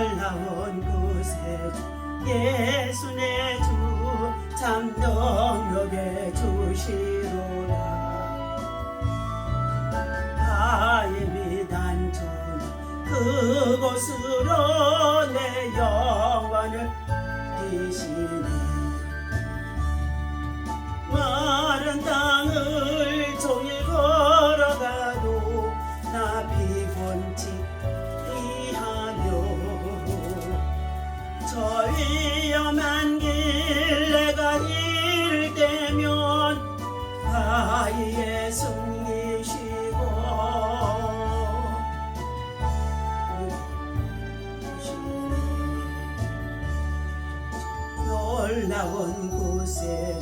놀라운 구세주 예수 내 주 참 능력의 주시로라. 하임이 단천 그곳으로 내 영혼을 뛰시네. 마른 땅을 종일 걸어가도 나 피곤치 이하며 저 위험한 길 내가 이를 때면 바위에 숨기시고 놀라운 곳에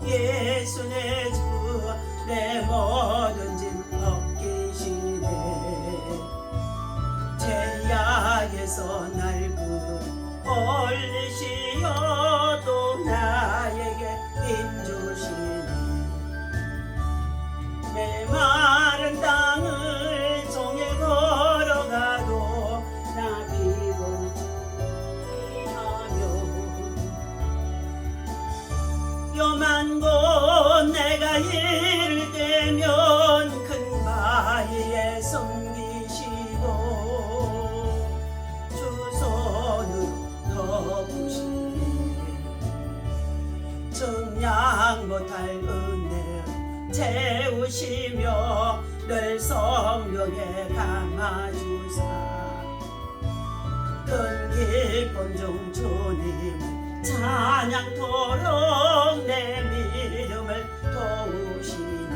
예수 내 주 내 모든 짐 벗기시네. 죄악에서 날 올리시어 또 나에게 힘 주시네. 내 마른 땅을 종일 걸어가도 나 피곤치 하며 요만 곳 내가 이를 때면 큰 바위에 숨기시고 주 손으로 덮으시네. 증량 못할 은혜 채우시며 늘 성령에 감아주사 큰 기쁨 중 주님을 찬양토록 내 믿음을 도우시네.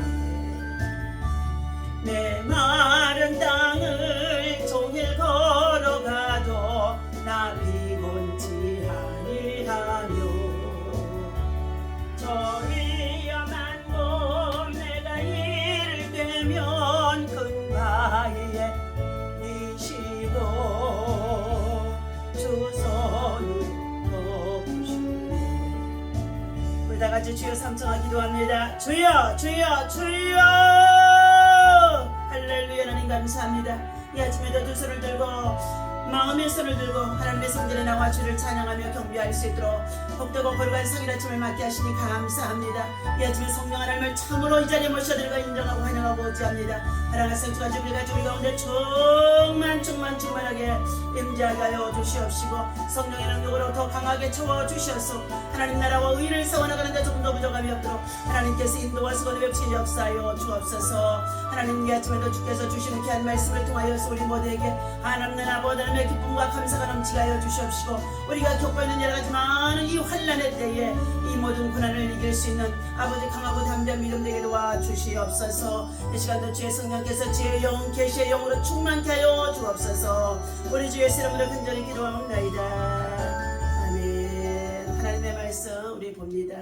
내 마른 땅을 종일 걸어가도 나 피곤치 아니하며 저 위험한 곳 내가 이를 때면 큰 바위에 미시고 주 손을 덮으시네. 우리 다같이 주여 삼창하 기도합니다. 주여 주여 주여 할렐루야. 하나님 감사합니다. 이 아침에도 두 손을 들고 마음의 손을 들고 하나님의 성전에 나와 주를 찬양하며 경배할 수 있도록 복되고 거룩한 성일 아침을 맞게 하시니 감사합니다. 이 아침에 성령 하나님을 참으로 이 자리에 모셔드리고 인정하고 환영하고 어찌합니다. 하나님의 성주가 주를 가지고 우리 가운데 충만하게 임재하게 하여 주시옵시고 성령의 능력으로 더 강하게 채워주셔서 하나님 나라와 의를 세워나가는데 조금 더 부족함이 없도록 하나님께서 인도하시고 뵙시기 역사하여 주옵소서. 하나님 이 아침에도 주께서 주시는 귀한 말씀을 통하여서 우리 모두에게 하나님 아버지의 기쁨과 감사가 넘치게 하여 주시옵시고 우리가 겪고 있는 여러 가지 많은 이 환난의 때에 이 모든 고난을 이길 수 있는 아버지 강하고 담대한 믿음 되게 도와주시옵소서. 이 시간도 주의 성령께서 지혜의 영 계시의 영으로 충만케 하여 주옵소서. 우리 주 예수 이름으로 간절히 기도하옵나이다. 아멘. 하나님의 말씀 우리 봅니다.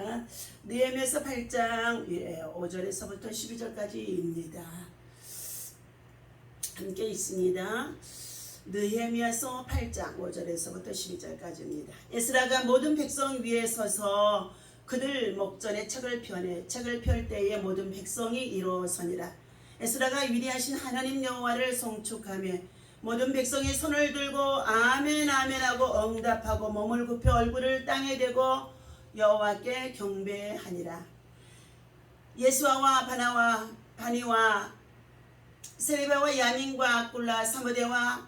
느헤미야서 8장 5절에서부터 12절까지입니다. 함께 있습니다. 느헤미야서 8장 5절에서부터 12절까지입니다. 에스라가 모든 백성 위에 서서 그들 목전에 책을 펴네. 책을 펼 때에 모든 백성이 일어서니라. 에스라가 위대하신 하나님 여호와를 송축하며 모든 백성이 손을 들고 아멘 아멘 하고 응답하고 몸을 굽혀 얼굴을 땅에 대고 여호와께 경배하니라. 예수아와 바니와 세레바와 야민과 아꿀라 사무대와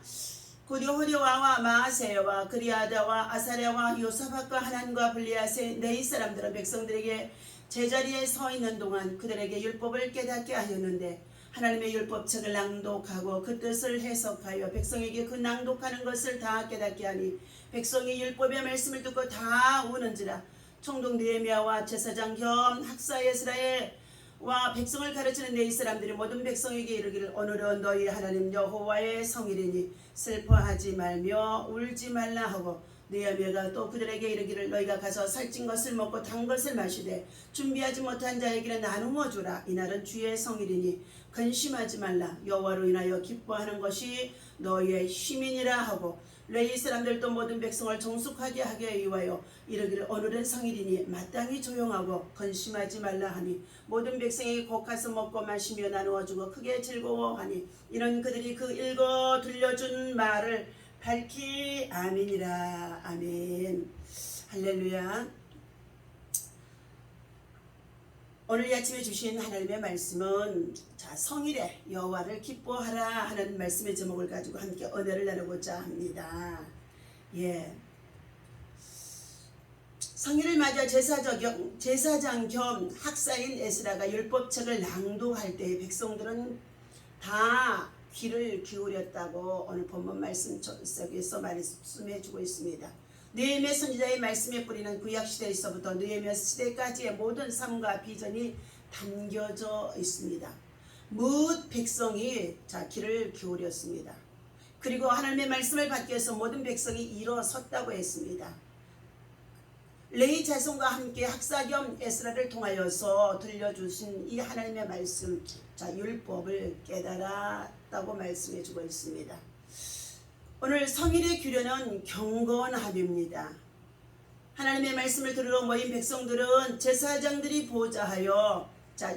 구디호디와와 마아세와 그리아다와 아사랴와 요사박과 하난과 블리아세 네 사람들은 백성들에게 제자리에 서 있는 동안 그들에게 율법을 깨닫게 하였는데 하나님의 율법책을 낭독하고 그 뜻을 해석하여 백성에게 그 낭독하는 것을 다 깨닫게 하니 백성이 율법의 말씀을 듣고 다 우는지라. 총독 느헤미야와 제사장 겸 학사 에스라와 백성을 가르치는 네 사람들이 모든 백성에게 이르기를 오늘은 너희 하나님 여호와의 성일이니 슬퍼하지 말며 울지 말라 하고 느헤미야가 또 그들에게 이르기를 너희가 가서 살찐 것을 먹고 단 것을 마시되 준비하지 못한 자에게는 나누어 주라. 이날은 주의 성일이니 근심하지 말라. 여호와로 인하여 기뻐하는 것이 너희의 힘이니라 하고 레위 사람들도 모든 백성을 정숙하게 하게 위하여 이르기를 오늘은 성일이니 마땅히 조용하고 근심하지 말라 하니 모든 백성에게 곧 가서 먹고 마시며 나누어 주고 크게 즐거워하니 이는 그들이 그 읽어 들려준 말을 밝히 아멘이라. 아멘. 할렐루야. 오늘 아침에 주신 하나님의 말씀은 성일에 여호와를 기뻐하라 하는 말씀의 제목을 가지고 함께 은혜를 나누고자 합니다. 성일을 맞아 제사장 겸 학사인 에스라가 율법책을 낭독할 때 백성들은 다 귀를 기울였다고 오늘 본문 말씀 속에서 말씀해 주고 있습니다. 느헤미야 선지자의 말씀에 뿌리는 구약시대에서부터 느헤미야 시대까지의 모든 삶과 비전이 담겨져 있습니다. 무엇 백성이 귀를 기울였습니다. 그리고 하나님의 말씀을 받기 위해서 모든 백성이 일어섰다고 했습니다. 레위 자손과 함께 학사 겸 에스라를 통하여서 들려주신 이 하나님의 말씀, 율법을 깨달았다고 말씀해 주고 있습니다. 오늘 성일의 규례는 경건함입니다. 하나님의 말씀을 들으러 모인 백성들은 제사장들이 보좌하여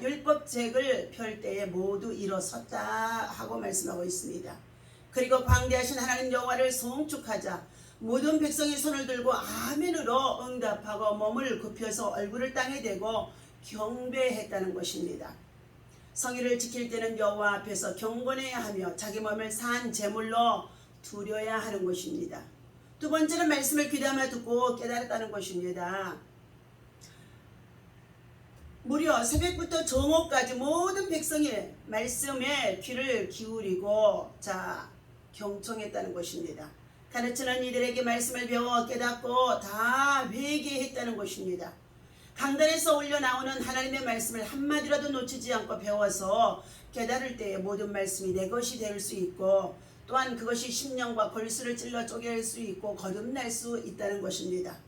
율법책을 펼 때에 모두 일어섰다 하고 말씀하고 있습니다. 그리고 광대하신 하나님 여호와를 송축하자 모든 백성이 손을 들고 아멘으로 응답하고 몸을 굽혀서 얼굴을 땅에 대고 경배했다는 것입니다. 성일을 지킬 때는 여호와 앞에서 경건해야 하며 자기 몸을 산 제물로 두려야 하는 것입니다. 두 번째는 말씀을 귀담아 듣고 깨달았다는 것입니다. 무려 새벽부터 정오까지 모든 백성이 말씀에 귀를 기울이고 경청했다는 것입니다. 가르치는 이들에게 말씀을 배워 깨닫고 다 회개했다는 것입니다. 강단에서 올려나오는 하나님의 말씀을 한마디라도 놓치지 않고 배워서 깨달을 때에 모든 말씀이 내 것이 될 수 있고 또한 그것이 심령과 골수를 찔러 쪼갤 수 있고 거듭날 수 있다는 것입니다.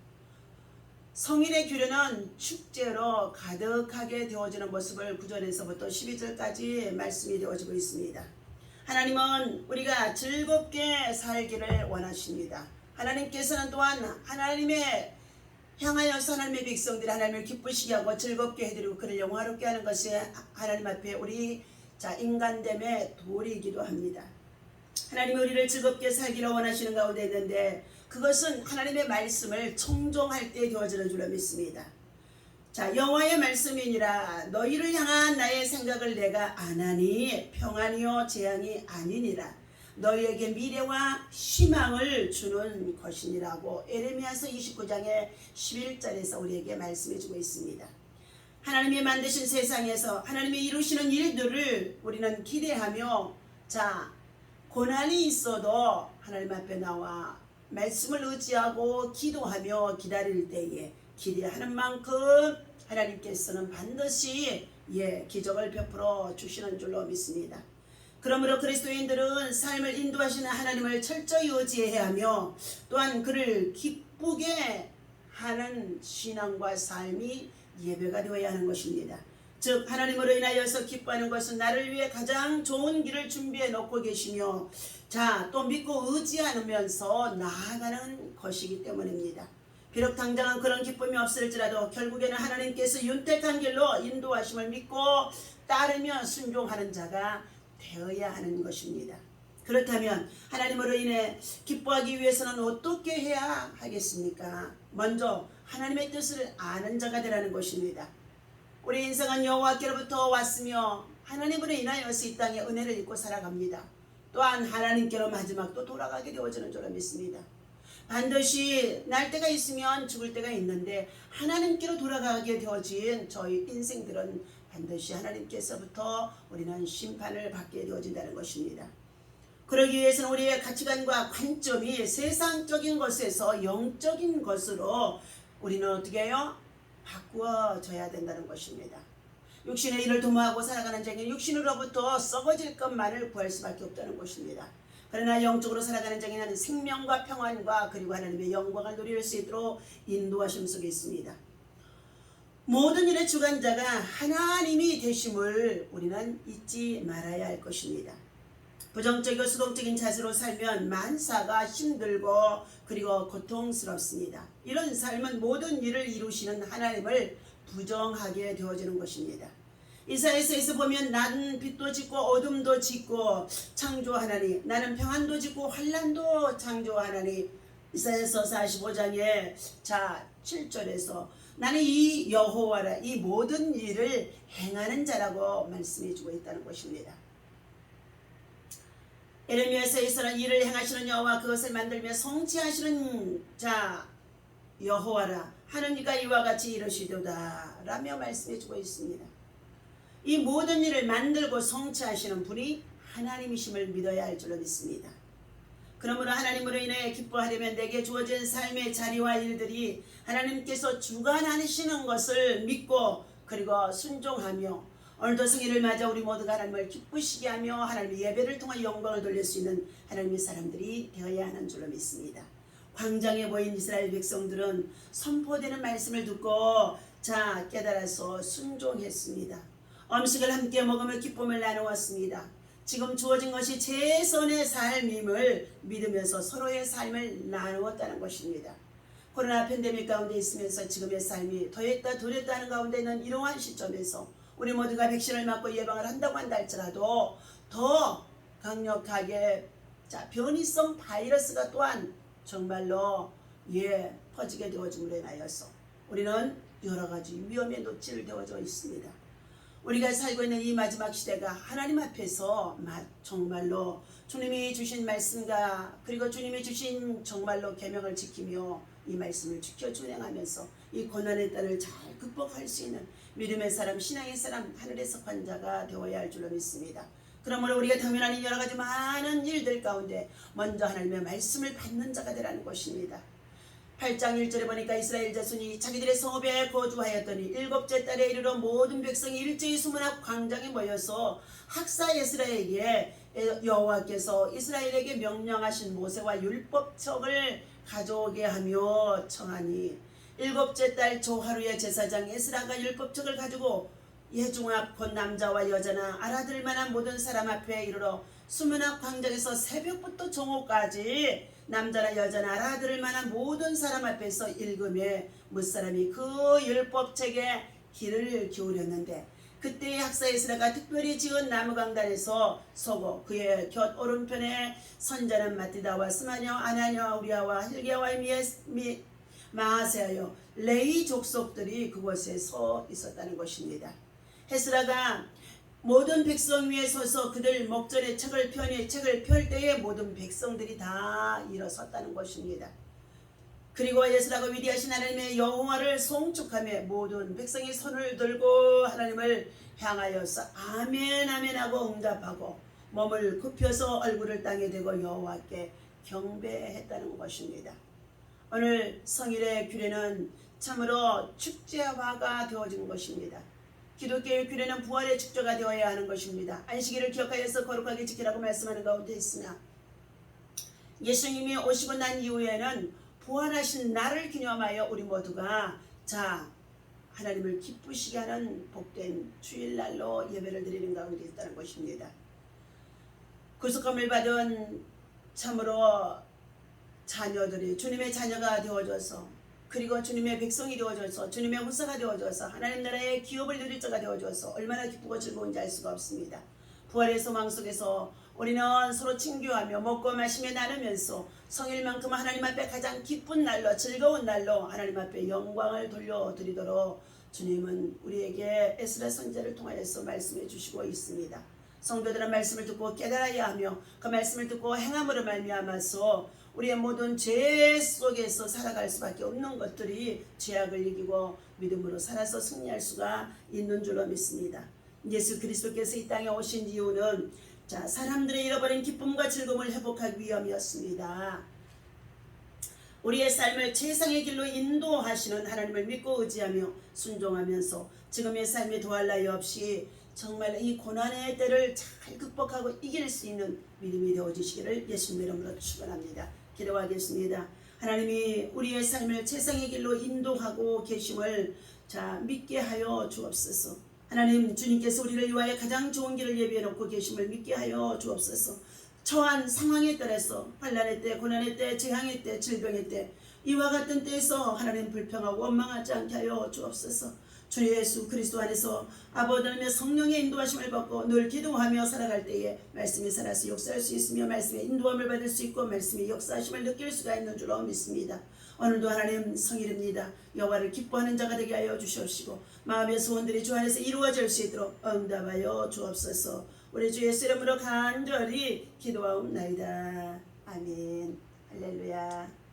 성일의 규례는 축제로 가득하게 되어지는 모습을 9절에서부터 12절까지 말씀이 되어지고 있습니다. 하나님은 우리가 즐겁게 살기를 원하십니다. 하나님께서는 또한 하나님의 향하여서 하나님의 백성들이 하나님을 기쁘시게 하고 즐겁게 해드리고 그를 영화롭게 하는 것이 하나님 앞에 우리 인간됨의 도리이기도 합니다. 하나님이 우리를 즐겁게 살기를 원하시는 가운데 있는데 그것은 하나님의 말씀을 청종할 때 되어지는 줄로 믿습니다. 여호와의 말씀이니라 너희를 향한 나의 생각을 내가 아나니 평안이요 재앙이 아니니라 너희에게 미래와 희망을 주는 것이니라고 에레미야서 29장의 11절에서 우리에게 말씀해 주고 있습니다. 하나님이 만드신 세상에서 하나님이 이루시는 일들을 우리는 기대하며 고난이 있어도 하나님 앞에 나와 말씀을 의지하고 기도하며 기다릴 때에 기대하는 만큼 하나님께서는 반드시 기적을 베풀어 주시는 줄로 믿습니다. 그러므로 그리스도인들은 삶을 인도하시는 하나님을 철저히 의지해야 하며 또한 그를 기쁘게 하는 신앙과 삶이 예배가 되어야 하는 것입니다. 즉 하나님으로 인하여서 기뻐하는 것은 나를 위해 가장 좋은 길을 준비해 놓고 계시며 또 믿고 의지하면서 나아가는 것이기 때문입니다. 비록 당장은 그런 기쁨이 없을지라도 결국에는 하나님께서 윤택한 길로 인도하심을 믿고 따르며 순종하는 자가 되어야 하는 것입니다. 그렇다면 하나님으로 인해 기뻐하기 위해서는 어떻게 해야 하겠습니까? 먼저 하나님의 뜻을 아는 자가 되라는 것입니다. 우리 인생은 여호와께로부터 왔으며 하나님으로 인하여서 이 땅에 은혜를 입고 살아갑니다. 또한 하나님께로 마지막도 돌아가게 되어지는 줄로 믿습니다. 반드시 날 때가 있으면 죽을 때가 있는데 하나님께로 돌아가게 되어진 저희 인생들은 반드시 하나님께서부터 우리는 심판을 받게 되어진다는 것입니다. 그러기 위해서는 우리의 가치관과 관점이 세상적인 것에서 영적인 것으로 우리는 어떻게 해요? 바꾸어져야 된다는 것입니다. 육신의 일을 도모하고 살아가는 자에게 육신으로부터 썩어질 것만을 구할 수밖에 없다는 것입니다. 그러나 영적으로 살아가는 자에게는 생명과 평안과 그리고 하나님의 영광을 누릴 수 있도록 인도하심 속에 있습니다. 모든 일의 주관자가 하나님이 되심을 우리는 잊지 말아야 할 것입니다. 부정적이고 수동적인 자세로 살면 만사가 힘들고 그리고 고통스럽습니다. 이런 삶은 모든 일을 이루시는 하나님을 부정하게 되어지는 것입니다. 이사야서에서 보면 나는 빛도 짓고 어둠도 짓고 창조하나니 나는 평안도 짓고 환난도 창조하나니 이사야서 45장에 자 7절에서 나는 이 여호와라 이 모든 일을 행하는 자라고 말씀해 주고 있다는 것입니다. 에레미야서에서는 일을 행하시는 여호와 그것을 만들며 성취하시는 자 여호와라 하는 이가 이와 같이 이르시도다 라며 말씀해 주고 있습니다. 이 모든 일을 만들고 성취하시는 분이 하나님이심을 믿어야 할 줄로 믿습니다. 그러므로 하나님으로 인해 기뻐하려면 내게 주어진 삶의 자리와 일들이 하나님께서 주관하시는 것을 믿고 그리고 순종하며 오늘도 성일을 맞아 우리 모두가 하나님을 기쁘시게 하며 하나님의 예배를 통해 영광을 돌릴 수 있는 하나님의 사람들이 되어야 하는 줄로 믿습니다. 광장에 보인 이스라엘 백성들은 선포되는 말씀을 듣고 자 깨달아서 순종했습니다. 음식을 함께 먹으며 기쁨을 나누었습니다. 지금 주어진 것이 최선의 삶임을 믿으면서 서로의 삶을 나누었다는 것입니다. 코로나 팬데믹 가운데 있으면서 지금의 삶이 더했다 덜했다 하는 가운데 있는 이러한 시점에서 우리 모두가 백신을 맞고 예방을 한다고 한다 할지라도 더 강력하게 자 변이성 바이러스가 또한 정말로 퍼지게 되어짐으로 인하여서 우리는 여러 가지 위험에 노출을 되어져 있습니다. 우리가 살고 있는 이 마지막 시대가 하나님 앞에서 정말로 주님이 주신 말씀과 그리고 주님이 주신 정말로 계명을 지키며 이 말씀을 지켜 준행하면서 이 고난의 딸을 잘 극복할 수 있는 믿음의 사람, 신앙의 사람, 하늘의 속한 자가 되어야 할 줄로 믿습니다. 그러므로 우리가 당면하는 여러 가지 많은 일들 가운데 먼저 하나님의 말씀을 받는 자가 되라는 것입니다. 8장 1절에 보니까 이스라엘 자손이 자기들의 성읍에 거주하였더니 7째 달에 이르러 모든 백성이 일제히 수문 앞 광장에 모여서 학사 에스라에게 여호와께서 이스라엘에게 명령하신 모세와 율법책을 가져오게 하며 청하니 7째 달 조하루의 제사장 에스라가 율법책을 가지고 예중 앞 곧 남자와 여자나 알아들 만한 모든 사람 앞에 이르러 수문 앞 광장에서 새벽부터 정오까지 남자나 여자나 알아들을 만한 모든 사람 앞에서 읽음에 무사람이 그 율법책에 귀를 기울였는데 그때의 학사 에스라가 특별히 지은 나무강단에서 서고 그의 곁 오른편에 선자는 마띠다와 스마냐 아나냐 우리아와 hil기야와 마하세하여 레위 족속들이 그곳에 서 있었다는 것입니다. 에스라가 모든 백성 위에 서서 그들 목전에 책을 펴니 책을 펼 때에 모든 백성들이 다 일어섰다는 것입니다. 그리고 에스라가 위대하신 하나님의 여호와를 송축하며 모든 백성이 손을 들고 하나님을 향하여서 아멘 아멘 하고 응답하고 몸을 굽혀서 얼굴을 땅에 대고 여호와께 경배했다는 것입니다. 오늘 성일의 규례는 참으로 축제화가 되어진 것입니다. 기독교의 규례는 부활의 축제가 되어야 하는 것입니다. 안식일을 기억하여서 거룩하게 지키라고 말씀하는 가운데 있으나 예수님이 오시고 난 이후에는 부활하신 날을 기념하여 우리 모두가 자 하나님을 기쁘시게 하는 복된 주일날로 예배를 드리는 가운데 있다는 것입니다. 구속함을 받은 참으로 자녀들이 주님의 자녀가 되어져서 그리고 주님의 백성이 되어져서 주님의 후사가 되어져서 하나님 나라의 기업을 누릴 자가 되어져서 얼마나 기쁘고 즐거운지 알 수가 없습니다. 부활의 소망 속에서 우리는 서로 친교하며 먹고 마시며 나누면서 성일만큼 하나님 앞에 가장 기쁜 날로 즐거운 날로 하나님 앞에 영광을 돌려드리도록 주님은 우리에게 에스라 선지자를 통하여서 말씀해 주시고 있습니다. 성도들은 말씀을 듣고 깨달아야 하며 그 말씀을 듣고 행함으로 말미암아서 우리의 모든 죄 속에서 살아갈 수밖에 없는 것들이 죄악을 이기고 믿음으로 살아서 승리할 수가 있는 줄로 믿습니다. 예수 그리스도께서 이 땅에 오신 이유는 자 사람들의 잃어버린 기쁨과 즐거움을 회복하기 위함이었습니다. 우리의 삶을 최상의 길로 인도하시는 하나님을 믿고 의지하며 순종하면서 지금의 삶에 도할 나위 없이 정말 이 고난의 때를 잘 극복하고 이길 수 있는 믿음이 되어주시기를 예수님의 이름으로 축원합니다. 기도하겠습니다. 하나님이 우리의 삶을 최상의 길로 인도하고 계심을 자 믿게 하여 주옵소서. 하나님 주님께서 우리를 위하여 가장 좋은 길을 예비해 놓고 계심을 믿게 하여 주옵소서. 처한 상황에 따라서 환난의 때, 고난의 때, 재앙의 때, 질병의 때 이와 같은 때에서 하나님 불평하고 원망하지 않게 하여 주옵소서. 주 예수 그리스도 안에서 아버지 하나님의 성령의 인도하심을 받고 늘 기도하며 살아갈 때에 말씀이 살아서 역사할 수 있으며 말씀의 인도함을 받을 수 있고 말씀의 역사하심을 느낄 수가 있는 줄로 믿습니다. 오늘도 하나님 성일입니다. 여호와를 기뻐하는 자가 되게 하여 주시옵시고 마음의 소원들이 주 안에서 이루어질 수 있도록 응답하여 주옵소서. 우리 주 예수 이름으로 간절히 기도하옵나이다. 아멘. 할렐루야.